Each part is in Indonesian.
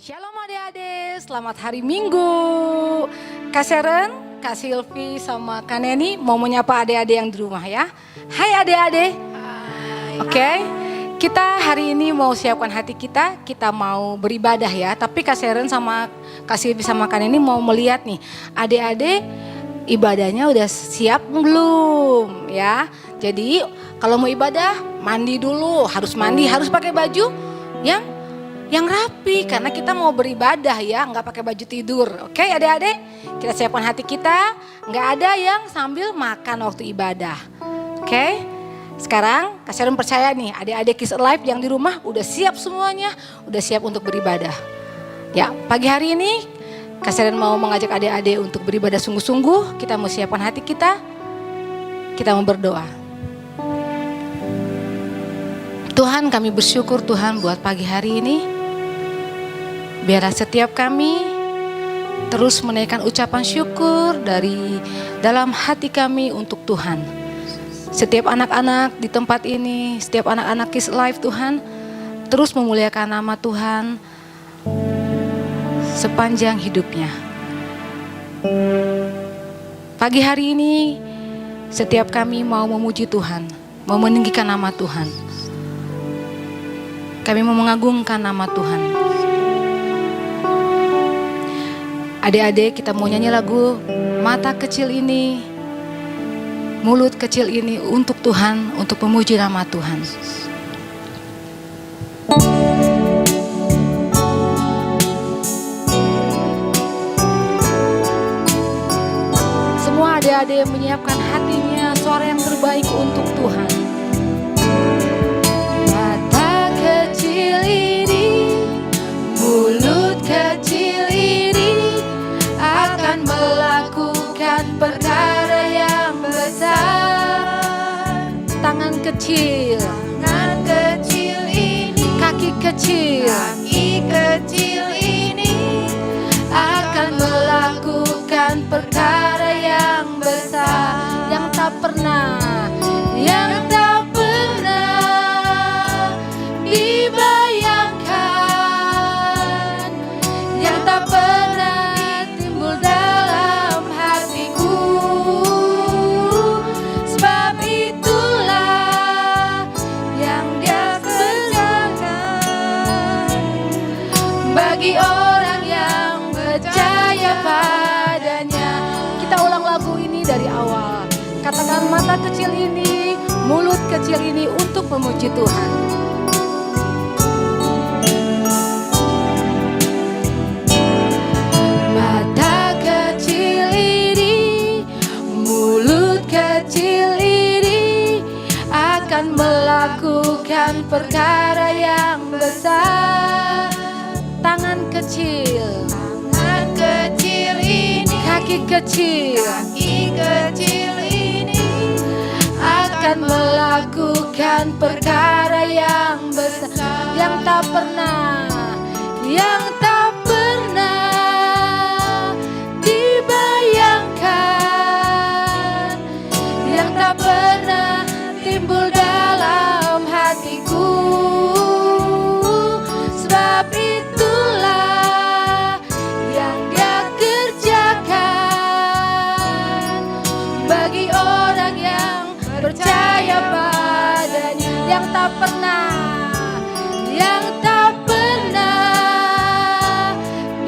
Shalom adik-adik, selamat hari Minggu. Kak Sharon, Kak Silvi sama Kak Neni mau menyapa adik-adik yang di rumah ya. Hai adik-adik. Oke, kita hari ini mau siapkan hati kita mau beribadah ya. Tapi Kak Sharon sama Kak Silvi sama Kak Neni mau melihat nih, adik-adik ibadahnya udah siap belum ya. Jadi kalau mau ibadah mandi dulu, harus mandi, harus pakai baju yang rapi karena kita mau beribadah ya, nggak pakai baju tidur. Oke adik-adik, kita siapkan hati kita, nggak ada yang sambil makan waktu ibadah. Oke, sekarang Kak Sharon percaya nih adik-adik Kids Alive yang di rumah udah siap semuanya, udah siap untuk beribadah. Ya, pagi hari ini Kak Sharon mau mengajak adik-adik untuk beribadah sungguh-sungguh. Kita mau siapkan hati kita mau berdoa. Tuhan, kami bersyukur Tuhan buat pagi hari ini. Biarlah setiap kami terus menaikkan ucapan syukur dari dalam hati kami untuk Tuhan. Setiap anak-anak di tempat ini, setiap anak-anak Kids Alive Tuhan, terus memuliakan nama Tuhan sepanjang hidupnya. Pagi hari ini, setiap kami mau memuji Tuhan, mau meninggikan nama Tuhan. Kami mau mengagungkan nama Tuhan. Adik-adik, kita mau nyanyi lagu Mata Kecil Ini, Mulut Kecil Ini untuk Tuhan, untuk memuji nama Tuhan. Semua adik-adik menyiapkan hatinya, suara yang terbaik untuk Tuhan. Mata kecil ini, mulut kecil ini akan melakukan perkara yang besar. Tangan kecil ini, kaki kecil ini akan melakukan perkara yang besar, yang tak pernah dibayangkan, yang tak pernah timbul dalam hatiku. Sebab itulah yang Dia kerjakan bagi orang yang percaya padanya. Kita ulang lagu ini dari awal. Katakan mata kecil ini, mulut kecil ini untuk memuji Tuhan. Mata kecil ini, mulut kecil ini akan melakukan perkara yang besar. Tangan kecil ini, kaki kecil ini akan melakukan perkara yang besar, yang tak pernah dibayangkan, yang tak pernah timbul dalam hatiku. Sebab itulah yang Dia kerjakan bagi orang yang percaya padanya, yang tak pernah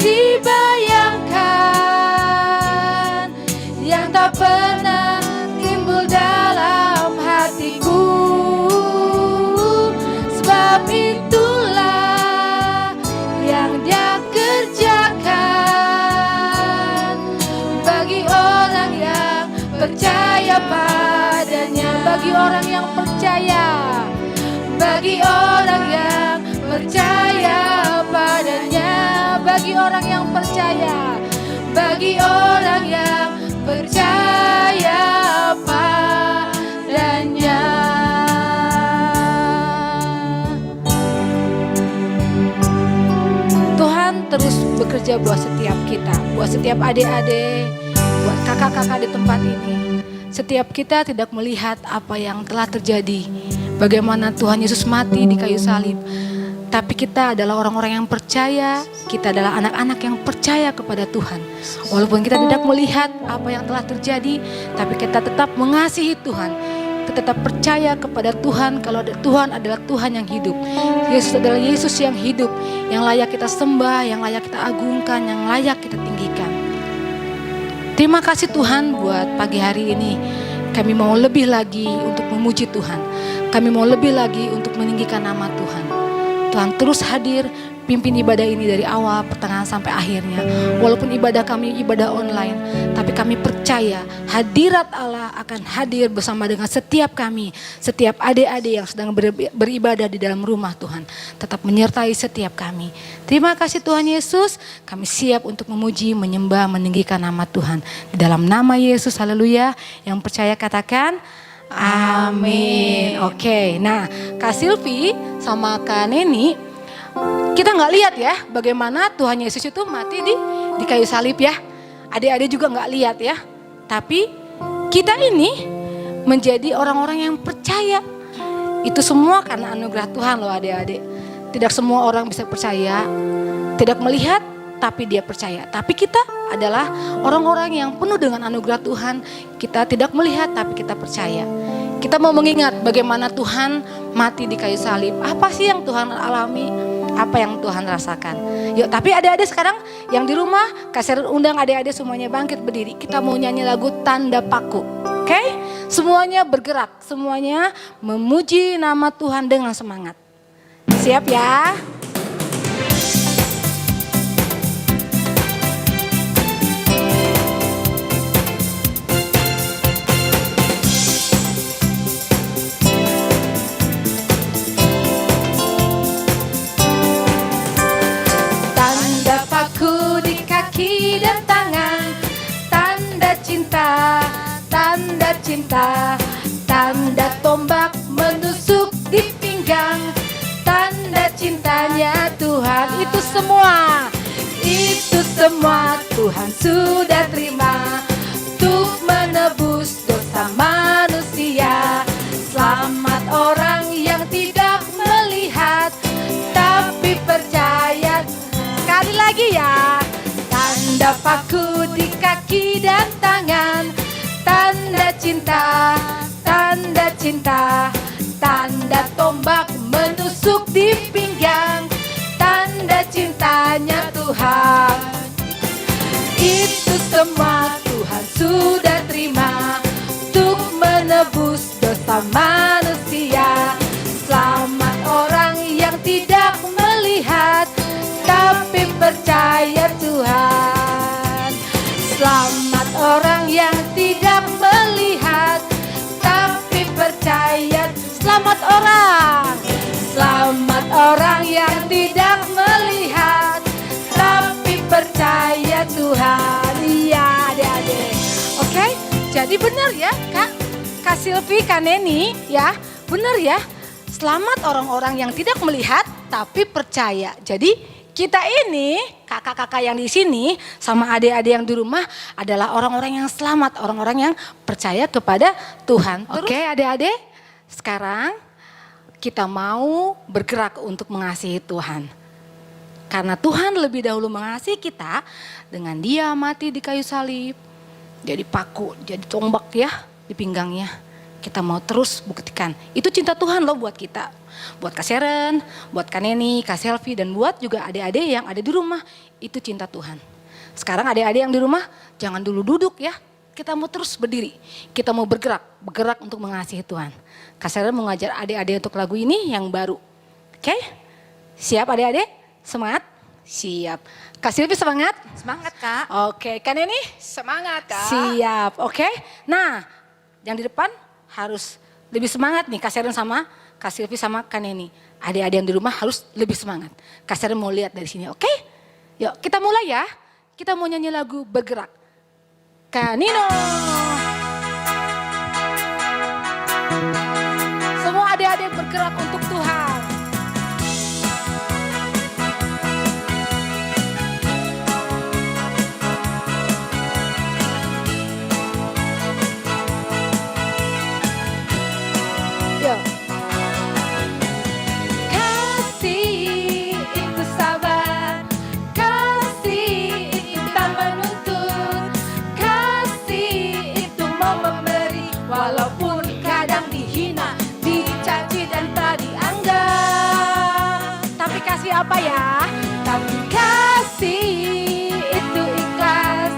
dibayangkan, yang tak pernah timbul dalam hatiku. Sebab itulah yang Dia kerjakan bagi orang yang percaya padanya, bagi orang yang percaya, bagi orang yang percaya padanya, bagi orang yang percaya, bagi orang yang percaya padanya. Tuhan terus bekerja buat setiap kita, buat setiap adik-adik, buat kakak-kakak di tempat ini. Setiap kita tidak melihat apa yang telah terjadi, bagaimana Tuhan Yesus mati di kayu salib. Tapi kita adalah orang-orang yang percaya, kita adalah anak-anak yang percaya kepada Tuhan. Walaupun kita tidak melihat apa yang telah terjadi, tapi kita tetap mengasihi Tuhan. Kita tetap percaya kepada Tuhan kalau Tuhan adalah Tuhan yang hidup. Yesus adalah Yesus yang hidup, yang layak kita sembah, yang layak kita agungkan, yang layak kita tinggikan. Terima kasih Tuhan buat pagi hari ini. Kami mau lebih lagi untuk memuji Tuhan. Kami mau lebih lagi untuk meninggikan nama Tuhan. Tuhan terus hadir, pimpin ibadah ini dari awal, pertengahan sampai akhirnya. Walaupun ibadah kami ibadah online, tapi kami percaya hadirat Allah akan hadir bersama dengan setiap kami, setiap adik-adik yang sedang beribadah di dalam rumah Tuhan. Tetap menyertai setiap kami. Terima kasih Tuhan Yesus, kami siap untuk memuji, menyembah, meninggikan nama Tuhan. Di dalam nama Yesus, haleluya. Yang percaya katakan, amin. Oke, nah Kak Silvi sama Kak Neni, kita nggak lihat ya bagaimana Tuhan Yesus itu mati di kayu salib ya. Adik-adik juga nggak lihat ya. Tapi kita ini menjadi orang-orang yang percaya. Itu semua karena anugerah Tuhan loh adik-adik. Tidak semua orang bisa percaya, tidak melihat tapi dia percaya. Tapi kita adalah orang-orang yang penuh dengan anugerah Tuhan. Kita tidak melihat tapi kita percaya. Kita mau mengingat bagaimana Tuhan mati di kayu salib. Apa sih yang Tuhan alami? Apa yang Tuhan rasakan? Yuk, tapi adik-adik sekarang yang di rumah, kasih undang adik-adik semuanya bangkit berdiri. Kita mau nyanyi lagu Tanda Paku. Oke? Semuanya bergerak, semuanya memuji nama Tuhan dengan semangat. Siap ya? Cinta, tanda tombak menusuk di pinggang, tanda cintanya Tuhan. Itu semua Tuhan sudah terima untuk menebus dosa manusia. Selamat orang yang tidak melihat tapi percaya. Sekali lagi ya, tanda paku di kaki dan tangan, tanda cinta, tanda tombak menusuk di pinggang, tanda cintanya Tuhan. Itu semua Tuhan sudah terima untuk menebus dosa manusia. Selamat orang yang tidak melihat tapi percaya Tuhan. Selamat orang yang tidak melihat tapi percaya. Selamat orang yang tidak melihat tapi percaya Tuhan. Iya adik-adik. Oke, jadi benar ya Kak Silvi, Kak Neni ya. Benar ya. Selamat orang-orang yang tidak melihat tapi percaya. Jadi kita ini, kakak-kakak yang di sini sama adik-adik yang di rumah adalah orang-orang yang selamat, orang-orang yang percaya kepada Tuhan. Oke, adik-adik, sekarang kita mau bergerak untuk mengasihi Tuhan. Karena Tuhan lebih dahulu mengasihi kita dengan Dia mati di kayu salib, jadi paku, jadi tombak ya di pinggangnya. Kita mau terus buktikan, itu cinta Tuhan loh buat kita. Buat Kak Sharon, buat Kak Neni, Kak Selvi, dan buat juga adik-adik yang ada di rumah. Itu cinta Tuhan. Sekarang adik-adik yang di rumah, jangan dulu duduk ya. Kita mau terus berdiri. Kita mau bergerak untuk mengasihi Tuhan. Kak Sharon mau ngajar adik-adik untuk lagu ini yang baru. Oke? Siap adik-adik? Semangat? Siap. Kak Silvi semangat? Semangat Kak. Oke, Kak Neni? Semangat Kak. Siap, oke. Nah, yang di depan harus lebih semangat nih Kak Sharon sama Kak Silvi sama Kak Neni. Adik-adik yang di rumah harus lebih semangat. Kak Sharon mau lihat dari sini, oke? Yuk kita mulai ya. Kita mau nyanyi lagu Bergerak. Kak Nino. Semua adik-adik bergerak untuk Tuhan. Kasih kasih apa ya? Tapi kasih itu ikhlas,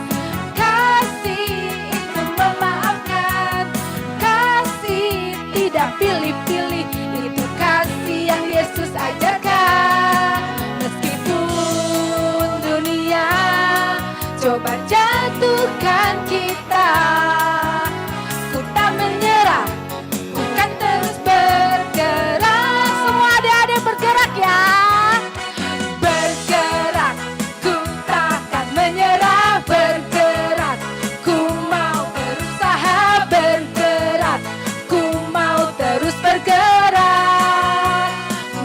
kasih itu memaafkan, kasih tidak pilih-pilih, itu kasih yang Yesus ajarkan. Meskipun dunia coba jatuhkan kita, ku tak menyerah, ku kan terus bergerak. Semua adik-adik bergerak ya. Bergerak, ku takkan menyerah. Bergerak, ku mau berusaha. Bergerak, ku mau terus bergerak.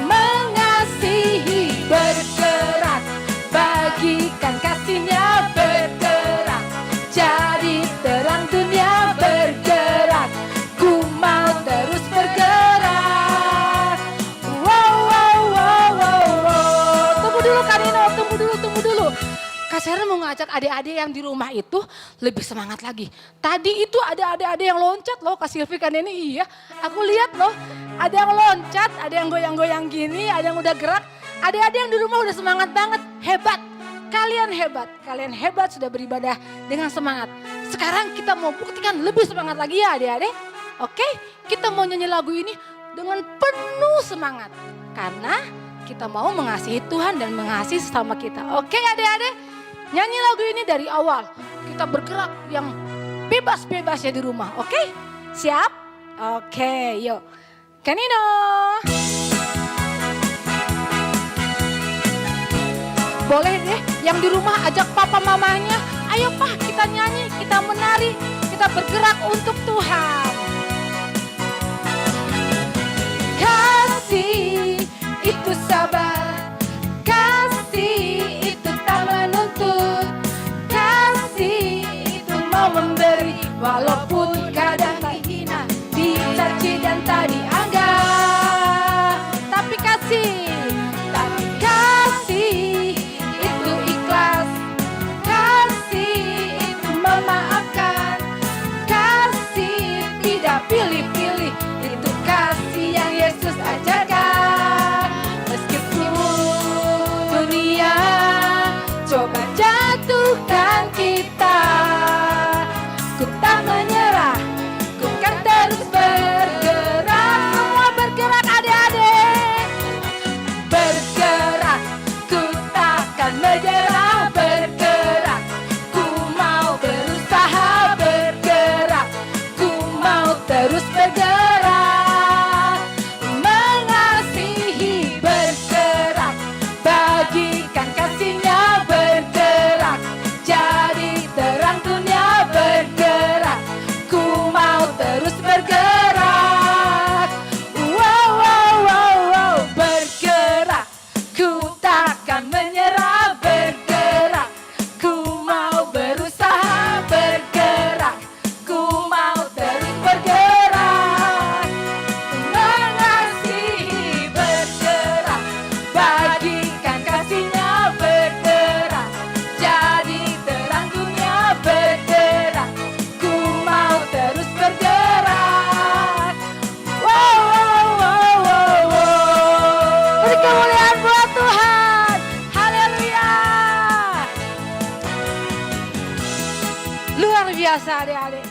Mengasihi, bergerak, bagikan kasihnya. Bergerak, jadi terang dunia. Bergerak, ku mau terus bergerak. Wow, wow, wow, wow, wow. Tunggu dulu Kanino, tunggu dulu. Kak Sharon mau ngajak adik-adik yang di rumah itu lebih semangat lagi. Tadi itu ada adik-adik yang loncat loh, Kak Silvi kan ini iya. Aku lihat loh, ada yang loncat, ada yang goyang-goyang gini, ada yang udah gerak. Adik-adik yang di rumah udah semangat banget, hebat. Kalian hebat sudah beribadah dengan semangat. Sekarang kita mau buktikan lebih semangat lagi ya adik-adik. Oke, kita mau nyanyi lagu ini dengan penuh semangat. Karena kita mau mengasihi Tuhan dan mengasihi sesama kita. Oke adik-adik, nyanyi lagu ini dari awal. Kita bergerak yang bebas-bebasnya di rumah. Oke, siap? Oke, yuk. Kanino. Boleh deh yang di rumah ajak papa mamanya. Ayo Pak, kita nyanyi, kita menari, kita bergerak untuk Tuhan. Kasih itu sabar, kasih itu tak menuntut, kasih itu mau memberi walaupun kadang dihina, dicaci dan tak dianggap. Tapi kasih itu ikhlas, kasih itu memaafkan, kasih tidak pilih-pilih, itu kasih yang Yesus ajarkan. Meskipun dunia coba jatuhkan kita, ku tak menyerah, ku kan terus bergerak. Semua bergerak adik-adik. Bergerak, ku takkan menyerah. Bergerak, ku mau berusaha. Bergerak, ku mau terus bergerak. Mengasihi, bergerak, bagikan kasihnya. Bergerak, jadi terang dunia. Bergerak, ku mau terus bergerak. Wow, wow, wow, wow. Bergerak, ku takkan menyerah. Bergerak, ku mau berusaha. Bergerak, ku mau terus bergerak. Mengasihi, bergerak, bagikan kasihnya. Bergerak, jadi terang dunia. Bergerak, ku mau terus bergerak. Wow, wow, wow, wow, wow. Beri kemuliaan buat Tuhan. Haleluya. Luar biasa adik-adik.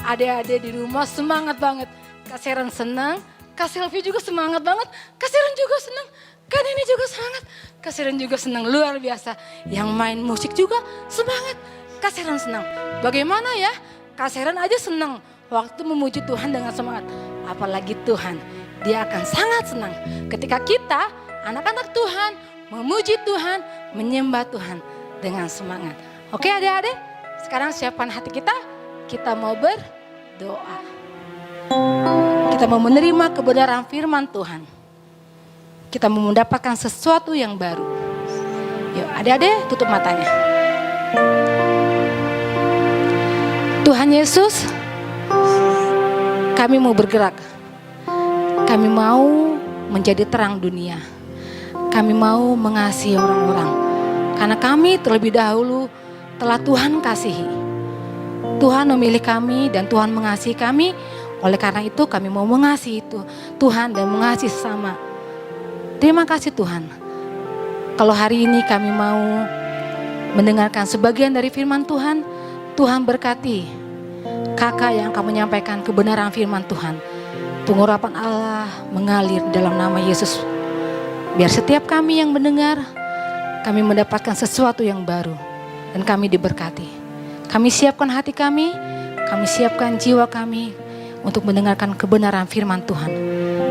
Adik-adik di rumah semangat banget. Kak Sharon senang, Kak Silvi juga semangat banget. Kak Sharon juga senang, Kak Neni juga semangat. Kak Sharon juga senang, luar biasa. Yang main musik juga semangat. Kak Sharon senang. Bagaimana ya? Kak Sharon aja senang waktu memuji Tuhan dengan semangat. Apalagi Tuhan, dia akan sangat senang ketika kita anak-anak Tuhan memuji Tuhan, menyembah Tuhan dengan semangat. Oke adik-adik, sekarang siapkan hati kita mau berdoa. Kita mau menerima kebenaran firman Tuhan. Kita mau mendapatkan sesuatu yang baru. Yuk adik-adik tutup matanya. Tuhan Yesus, kami mau bergerak. Kami mau menjadi terang dunia. Kami mau mengasihi orang-orang. Karena kami terlebih dahulu telah Tuhan kasihi. Tuhan memilih kami dan Tuhan mengasihi kami. Oleh karena itu kami mau mengasihi Tuhan dan mengasihi sesama. Terima kasih Tuhan. Kalau hari ini kami mau mendengarkan sebagian dari firman Tuhan, Tuhan berkati kakak yang akan menyampaikan kebenaran firman Tuhan. Pengurapan Allah mengalir dalam nama Yesus. Biar setiap kami yang mendengar, kami mendapatkan sesuatu yang baru dan kami diberkati. Kami siapkan hati kami siapkan jiwa kami untuk mendengarkan kebenaran firman Tuhan.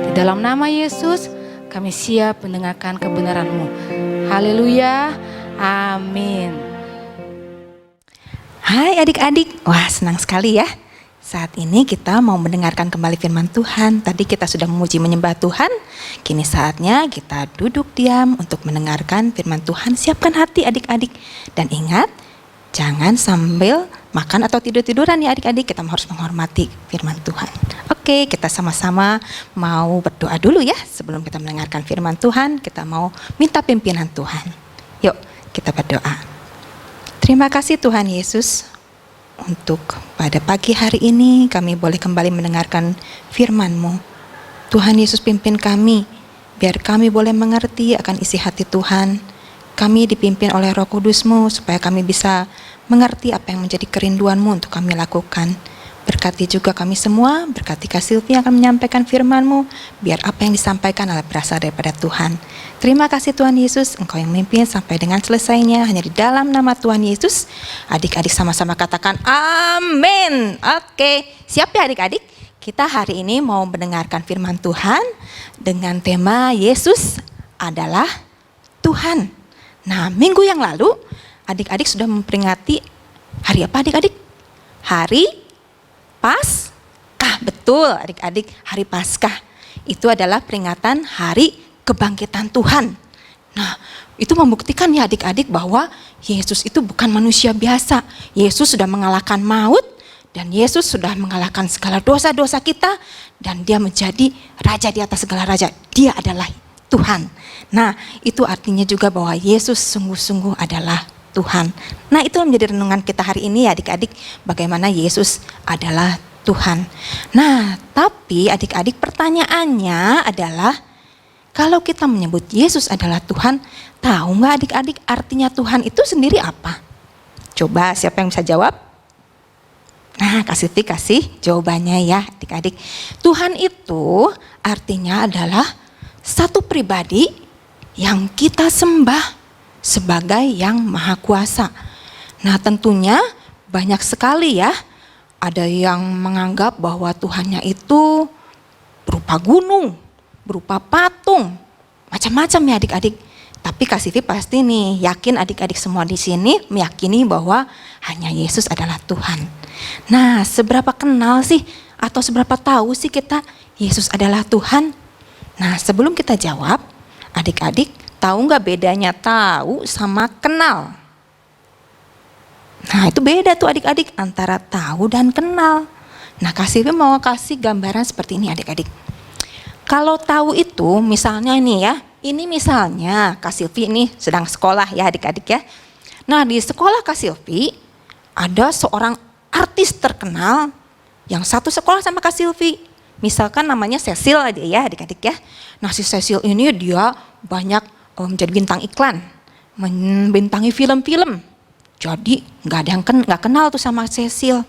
Di dalam nama Yesus, kami siap mendengarkan kebenaran-Mu. Haleluya, amin. Hai adik-adik, wah senang sekali ya. Saat ini kita mau mendengarkan kembali firman Tuhan. Tadi kita sudah memuji menyembah Tuhan. Kini saatnya kita duduk diam untuk mendengarkan firman Tuhan. Siapkan hati adik-adik. Dan ingat, jangan sambil makan atau tidur-tiduran ya adik-adik. Kita harus menghormati firman Tuhan. Oke, kita sama-sama mau berdoa dulu ya. Sebelum kita mendengarkan firman Tuhan, kita mau minta pimpinan Tuhan. Yuk, kita berdoa. Terima kasih Tuhan Yesus, untuk pada pagi hari ini kami boleh kembali mendengarkan firman-Mu. Tuhan Yesus pimpin kami, biar kami boleh mengerti akan isi hati Tuhan. Kami dipimpin oleh Roh Kudus-Mu supaya kami bisa mengerti apa yang menjadi kerinduan-Mu untuk kami lakukan. Berkati juga kami semua, berkati Kak Silvi yang akan menyampaikan firman-Mu, biar apa yang disampaikan adalah berasal daripada Tuhan. Terima kasih Tuhan Yesus, Engkau yang memimpin sampai dengan selesainya, hanya di dalam nama Tuhan Yesus. Adik-adik sama-sama katakan amin. Oke, siap ya adik-adik? Kita hari ini mau mendengarkan firman Tuhan dengan tema Yesus adalah Tuhan. Nah, minggu yang lalu adik-adik sudah memperingati hari apa adik-adik? Hari Paskah, betul adik-adik, hari Paskah. Itu adalah peringatan hari kebangkitan Tuhan. Nah, itu membuktikan ya adik-adik bahwa Yesus itu bukan manusia biasa. Yesus sudah mengalahkan maut dan Yesus sudah mengalahkan segala dosa-dosa kita dan dia menjadi raja di atas segala raja. Dia adalah Tuhan. Nah, itu artinya juga bahwa Yesus sungguh-sungguh adalah Tuhan. Nah, itu menjadi renungan kita hari ini ya adik-adik, bagaimana Yesus adalah Tuhan. Nah, tapi adik-adik pertanyaannya adalah, kalau kita menyebut Yesus adalah Tuhan, tahu nggak adik-adik artinya Tuhan itu sendiri apa? Coba siapa yang bisa jawab? Nah, kasih jawabannya ya adik-adik. Tuhan itu artinya adalah satu pribadi yang kita sembah sebagai yang maha kuasa. Nah, tentunya banyak sekali ya. Ada yang menganggap bahwa Tuhannya itu berupa gunung, berupa patung, macam-macam ya adik-adik. Tapi Kak Sivi pasti nih yakin adik-adik semua di sini meyakini bahwa hanya Yesus adalah Tuhan. Nah, seberapa kenal sih atau seberapa tahu sih kita Yesus adalah Tuhan? Nah, sebelum kita jawab, adik-adik tahu nggak bedanya tahu sama kenal? Nah, itu beda tuh adik-adik antara tahu dan kenal. Nah, Kak Silvi mau kasih gambaran seperti ini adik-adik. Kalau tahu itu misalnya ini ya, ini misalnya Kak Silvi ini sedang sekolah ya adik-adik ya. Nah, di sekolah Kak Silvi ada seorang artis terkenal yang satu sekolah sama Kak Silvi. Misalkan namanya Cecil aja ya adik-adik ya. Nah, si Cecil ini dia banyak menjadi bintang iklan, membintangi film-film. Jadi nggak ada yang nggak kenal tuh sama Cecil.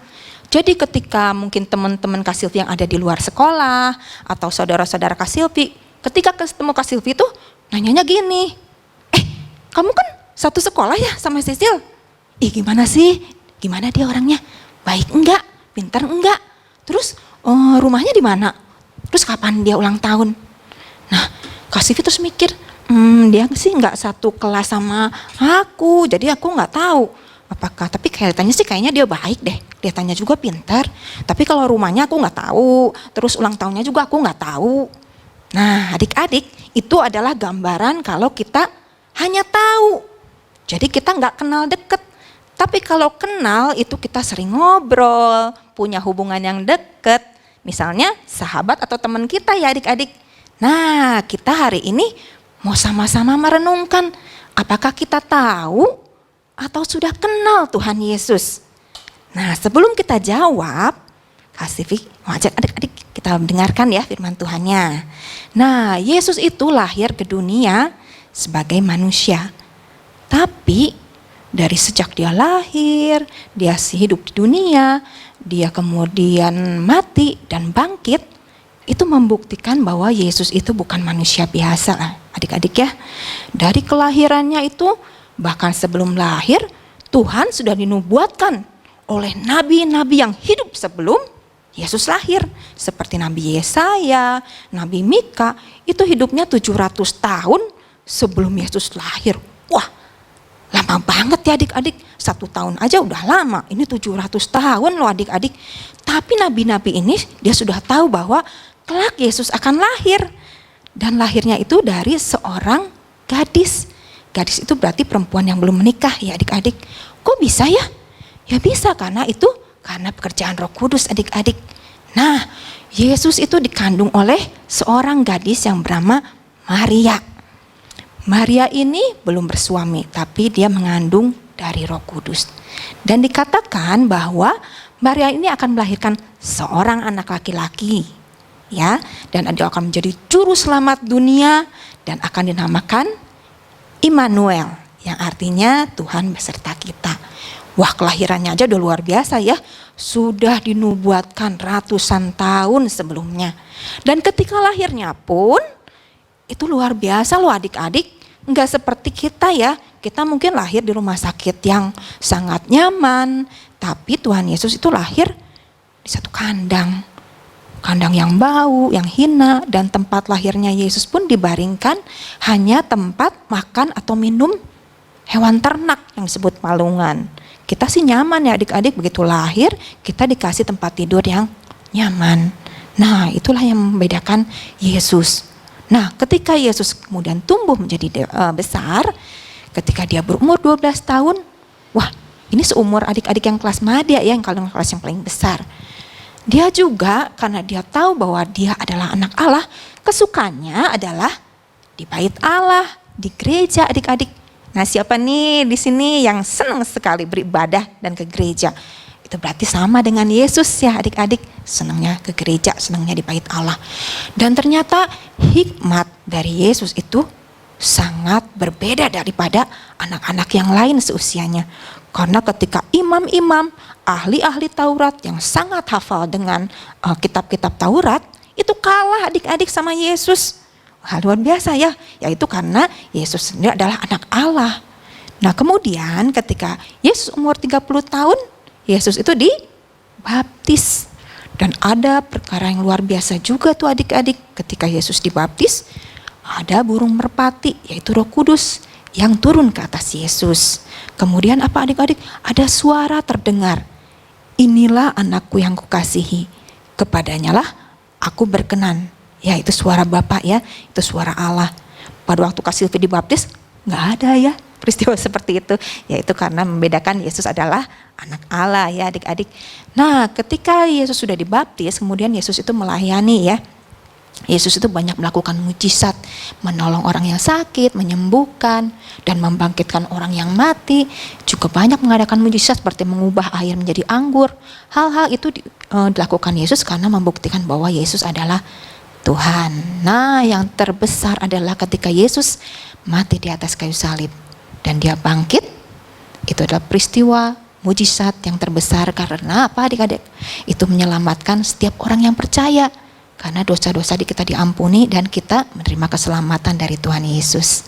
Jadi ketika mungkin teman-teman Kak Silvi yang ada di luar sekolah atau saudara-saudara Kak Silvi, ketika ketemu Kak Silvi tuh nanyanya gini, kamu kan satu sekolah ya sama Cecil? Gimana sih? Gimana dia orangnya? Baik enggak? Pintar enggak? Terus rumahnya di mana? Terus kapan dia ulang tahun? Nah, Kak Silvi terus mikir, dia sih nggak satu kelas sama aku, jadi aku nggak tahu apakah. Tapi kelihatannya sih kayaknya dia baik deh, kelihatannya juga pintar. Tapi kalau rumahnya aku nggak tahu, terus ulang tahunnya juga aku nggak tahu. Nah, adik-adik, itu adalah gambaran kalau kita hanya tahu. Jadi kita nggak kenal deket. Tapi kalau kenal itu kita sering ngobrol, punya hubungan yang deket. Misalnya sahabat atau teman kita ya adik-adik. Nah, kita hari ini mau sama-sama merenungkan apakah kita tahu atau sudah kenal Tuhan Yesus. Nah, sebelum kita jawab, Kak Sivi mau ajak adik-adik kita dengarkan ya firman Tuhannya. Nah, Yesus itu lahir ke dunia sebagai manusia. Tapi dari sejak dia lahir, dia hidup di dunia, dia kemudian mati dan bangkit, itu membuktikan bahwa Yesus itu bukan manusia biasa lah adik-adik ya. Dari kelahirannya itu, bahkan sebelum lahir, Tuhan sudah dinubuatkan oleh nabi-nabi yang hidup sebelum Yesus lahir. Seperti Nabi Yesaya, Nabi Mika, itu hidupnya 700 tahun sebelum Yesus lahir. Wah, lama banget ya adik-adik. 1 tahun aja udah lama, ini 700 tahun loh adik-adik. Tapi nabi-nabi ini dia sudah tahu bahwa kelak Yesus akan lahir. Dan lahirnya itu dari seorang gadis. Gadis itu berarti perempuan yang belum menikah ya adik-adik. Kok bisa ya? Ya bisa karena pekerjaan Roh Kudus adik-adik. Nah, Yesus itu dikandung oleh seorang gadis yang bernama Maria. Maria ini belum bersuami, tapi dia mengandung dari Roh Kudus. Dan dikatakan bahwa Maria ini akan melahirkan seorang anak laki-laki. Ya, dan dia akan menjadi juru selamat dunia dan akan dinamakan Immanuel, yang artinya Tuhan beserta kita. Wah, kelahirannya aja udah luar biasa ya. Sudah dinubuatkan ratusan tahun sebelumnya. Dan ketika lahirnya pun itu luar biasa loh adik-adik. Enggak seperti kita ya. Kita mungkin lahir di rumah sakit yang sangat nyaman. Tapi Tuhan Yesus itu lahir di satu kandang. Kandang yang bau, yang hina. Dan tempat lahirnya Yesus pun dibaringkan hanya tempat makan atau minum hewan ternak yang disebut palungan. Kita sih nyaman ya adik-adik, begitu lahir kita dikasih tempat tidur yang nyaman. Nah, itulah yang membedakan Yesus. Nah, ketika Yesus kemudian tumbuh menjadi besar, ketika dia berumur 12 tahun, wah ini seumur adik-adik yang kelas madya ya, yang kalau kelas yang paling besar. Dia juga karena dia tahu bahwa dia adalah anak Allah, kesukaannya adalah di bait Allah, di gereja adik-adik. Nah, siapa nih di sini yang senang sekali beribadah dan ke gereja? Itu berarti sama dengan Yesus ya adik-adik, senangnya ke gereja, senangnya di bait Allah. Dan ternyata hikmat dari Yesus itu sangat berbeda daripada anak-anak yang lain seusianya. Karena ketika imam-imam, ahli-ahli Taurat yang sangat hafal dengan kitab-kitab Taurat, itu kalah adik-adik sama Yesus. Wah, luar biasa ya, yaitu karena Yesus sendiri adalah anak Allah. Nah, kemudian ketika Yesus umur 30 tahun, Yesus itu dibaptis. Dan ada perkara yang luar biasa juga tuh adik-adik. Ketika Yesus dibaptis, ada burung merpati, yaitu Roh Kudus yang turun ke atas Yesus. Kemudian apa adik-adik? Ada suara terdengar. Inilah anakku yang kukasihi, kepadanya lah aku berkenan. Ya, itu suara Bapa ya, itu suara Allah. Pada waktu Kak Silvi dibaptis, nggak ada ya peristiwa seperti itu. Yaitu karena membedakan Yesus adalah anak Allah ya adik-adik. Nah, ketika Yesus sudah dibaptis, kemudian Yesus itu melayani ya. Yesus itu banyak melakukan mujizat, menolong orang yang sakit, menyembuhkan, dan membangkitkan orang yang mati. Juga banyak mengadakan mujizat seperti mengubah air menjadi anggur. Hal-hal itu dilakukan Yesus karena membuktikan bahwa Yesus adalah Tuhan. Nah, yang terbesar adalah ketika Yesus mati di atas kayu salib dan dia bangkit. Itu adalah peristiwa mujizat yang terbesar karena apa adik-adik? Itu menyelamatkan setiap orang yang percaya. Karena dosa-dosa kita diampuni dan kita menerima keselamatan dari Tuhan Yesus.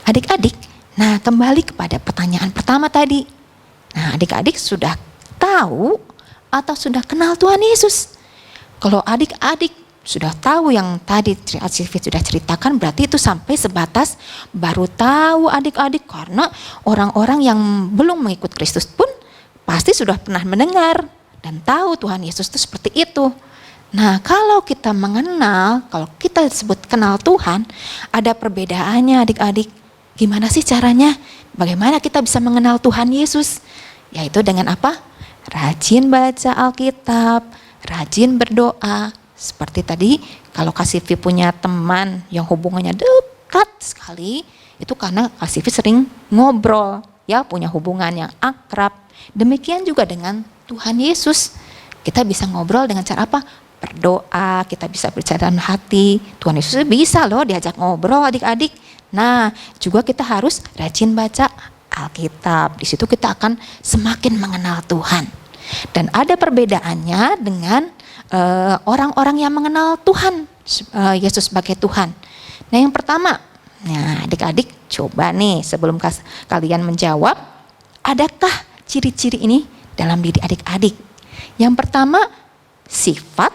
Adik-adik, nah kembali kepada pertanyaan pertama tadi. Nah, adik-adik sudah tahu atau sudah kenal Tuhan Yesus? Kalau adik-adik sudah tahu yang tadi Silvi sudah ceritakan, berarti itu sampai sebatas baru tahu adik-adik. Karena orang-orang yang belum mengikut Kristus pun pasti sudah pernah mendengar dan tahu Tuhan Yesus itu seperti itu. Nah, kalau kita mengenal, kalau kita sebut kenal Tuhan, ada perbedaannya adik-adik. Gimana sih caranya? Bagaimana kita bisa mengenal Tuhan Yesus? Yaitu dengan apa? Rajin baca Alkitab, rajin berdoa. Seperti tadi, kalau Kak Silvi punya teman yang hubungannya dekat sekali, itu karena Kak Silvi sering ngobrol, ya punya hubungan yang akrab. Demikian juga dengan Tuhan Yesus. Kita bisa ngobrol dengan cara apa? Berdoa, kita bisa bicara dalam hati. Tuhan Yesus bisa loh diajak ngobrol adik-adik. Nah, juga kita harus rajin baca Alkitab. Di situ kita akan semakin mengenal Tuhan. Dan ada perbedaannya dengan orang-orang yang mengenal Tuhan, Yesus sebagai Tuhan. Nah, yang pertama, nah adik-adik coba nih sebelum kalian menjawab, adakah ciri-ciri ini dalam diri adik-adik? Yang pertama, sifat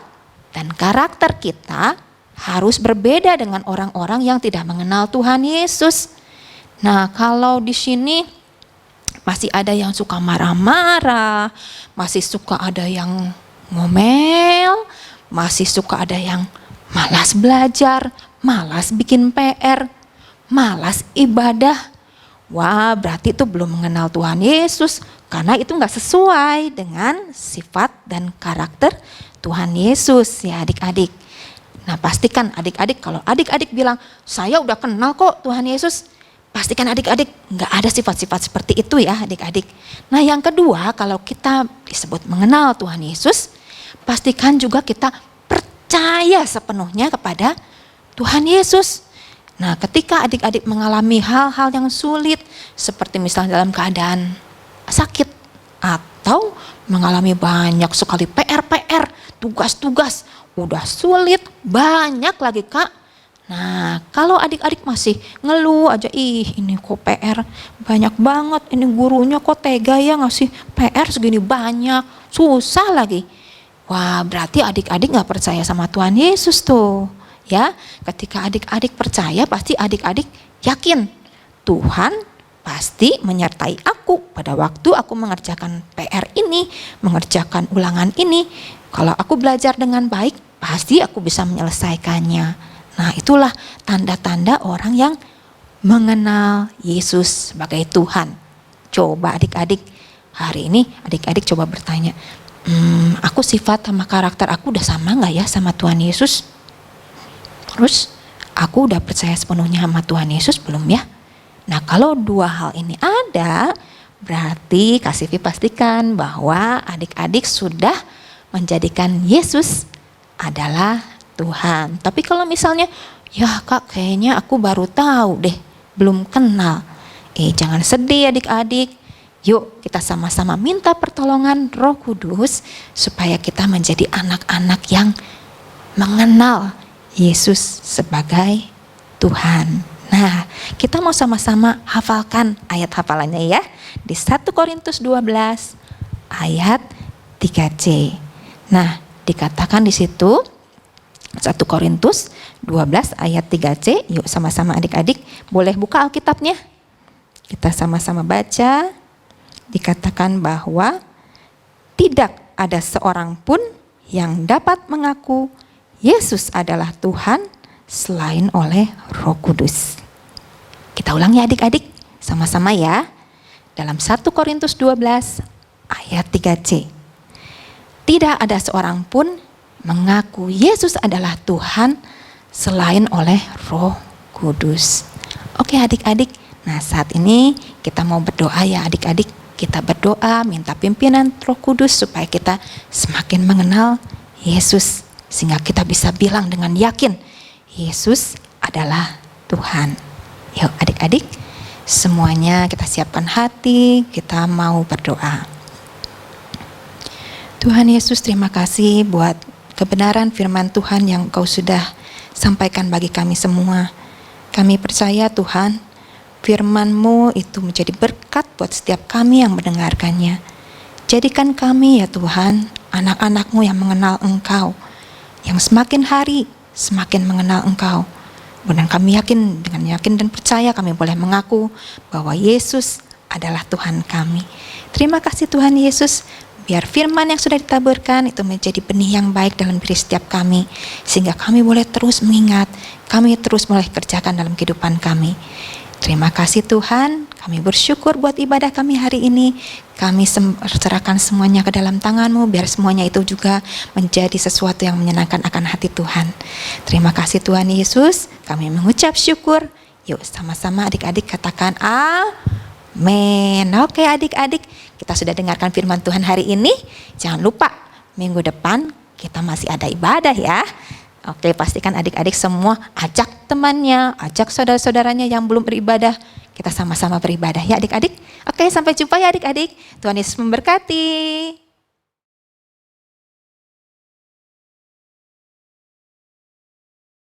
dan karakter kita harus berbeda dengan orang-orang yang tidak mengenal Tuhan Yesus. Nah, kalau di sini masih ada yang suka marah-marah, masih suka ada yang ngomel, masih suka ada yang malas belajar, malas bikin PR, malas ibadah. Wah, berarti itu belum mengenal Tuhan Yesus, karena itu nggak sesuai dengan sifat dan karakter Tuhan Yesus ya adik-adik. Nah, pastikan adik-adik, kalau adik-adik bilang, saya udah kenal kok Tuhan Yesus, pastikan adik-adik nggak ada sifat-sifat seperti itu ya adik-adik. Nah, yang kedua, kalau kita disebut mengenal Tuhan Yesus, pastikan juga kita percaya sepenuhnya kepada Tuhan Yesus. Nah, ketika adik-adik mengalami hal-hal yang sulit, seperti misalnya dalam keadaan sakit, atau mengalami banyak sekali PR, tugas-tugas, udah sulit, banyak lagi Kak. Nah, kalau adik-adik masih ngeluh aja, ini kok PR banyak banget, ini gurunya kok tega ya ngasih PR segini banyak, susah lagi. Wah, berarti adik-adik gak percaya sama Tuhan Yesus tuh. Ya, ketika adik-adik percaya, pasti adik-adik yakin Tuhan pasti menyertai aku pada waktu aku mengerjakan PR ini, mengerjakan ulangan ini. Kalau aku belajar dengan baik, pasti aku bisa menyelesaikannya. Nah, itulah tanda-tanda orang yang mengenal Yesus sebagai Tuhan. Coba adik-adik, hari ini adik-adik coba bertanya, aku sifat sama karakter aku udah sama gak ya sama Tuhan Yesus? Terus, aku udah percaya sepenuhnya sama Tuhan Yesus belum ya? Nah, kalau dua hal ini ada, berarti Kak Sivi pastikan bahwa adik-adik sudah menjadikan Yesus adalah Tuhan. Tapi kalau misalnya, ya Kak kayaknya aku baru tahu deh, belum kenal. Jangan sedih adik-adik. Yuk kita sama-sama minta pertolongan Roh Kudus supaya kita menjadi anak-anak yang mengenal Yesus sebagai Tuhan. Nah, kita mau sama-sama hafalkan ayat hafalannya ya. Di 1 Korintus 12 ayat 3C. Nah, dikatakan di situ 1 Korintus 12 ayat 3C. Yuk sama-sama adik-adik boleh buka Alkitabnya. Kita sama-sama baca. Dikatakan bahwa tidak ada seorang pun yang dapat mengaku Yesus adalah Tuhan selain oleh Roh Kudus. Kita ulang ya adik-adik, sama-sama ya. Dalam 1 Korintus 12 ayat 3C. Tidak ada seorang pun mengaku Yesus adalah Tuhan selain oleh Roh Kudus. Oke adik-adik, nah saat ini kita mau berdoa ya adik-adik. Kita berdoa minta pimpinan Roh Kudus supaya kita semakin mengenal Yesus. Sehingga kita bisa bilang dengan yakin, Yesus adalah Tuhan. Yuk adik-adik, semuanya kita siapkan hati, kita mau berdoa. Tuhan Yesus, terima kasih buat kebenaran firman Tuhan yang Engkau sudah sampaikan bagi kami semua. Kami percaya Tuhan, firman-Mu itu menjadi berkat buat setiap kami yang mendengarkannya. Jadikan kami ya Tuhan, anak-anak-Mu yang mengenal Engkau, yang semakin hari semakin mengenal Engkau. Dan kami yakin, dengan yakin dan percaya kami boleh mengaku bahwa Yesus adalah Tuhan kami. Terima kasih Tuhan Yesus, biar firman yang sudah ditaburkan itu menjadi benih yang baik dalam diri setiap kami. Sehingga kami boleh terus mengingat, kami terus boleh kerjakan dalam kehidupan kami. Terima kasih Tuhan, kami bersyukur buat ibadah kami hari ini. Kami serahkan semuanya ke dalam tangan-Mu, biar semuanya itu juga menjadi sesuatu yang menyenangkan akan hati Tuhan. Terima kasih Tuhan Yesus, kami mengucap syukur. Yuk sama-sama adik-adik katakan amin. Oke adik-adik, kita sudah dengarkan firman Tuhan hari ini. Jangan lupa minggu depan kita masih ada ibadah ya. Oke, pastikan adik-adik semua ajak temannya, ajak saudara-saudaranya yang belum beribadah. Kita sama-sama beribadah ya adik-adik. Oke, sampai jumpa ya adik-adik. Tuhan Yesus memberkati.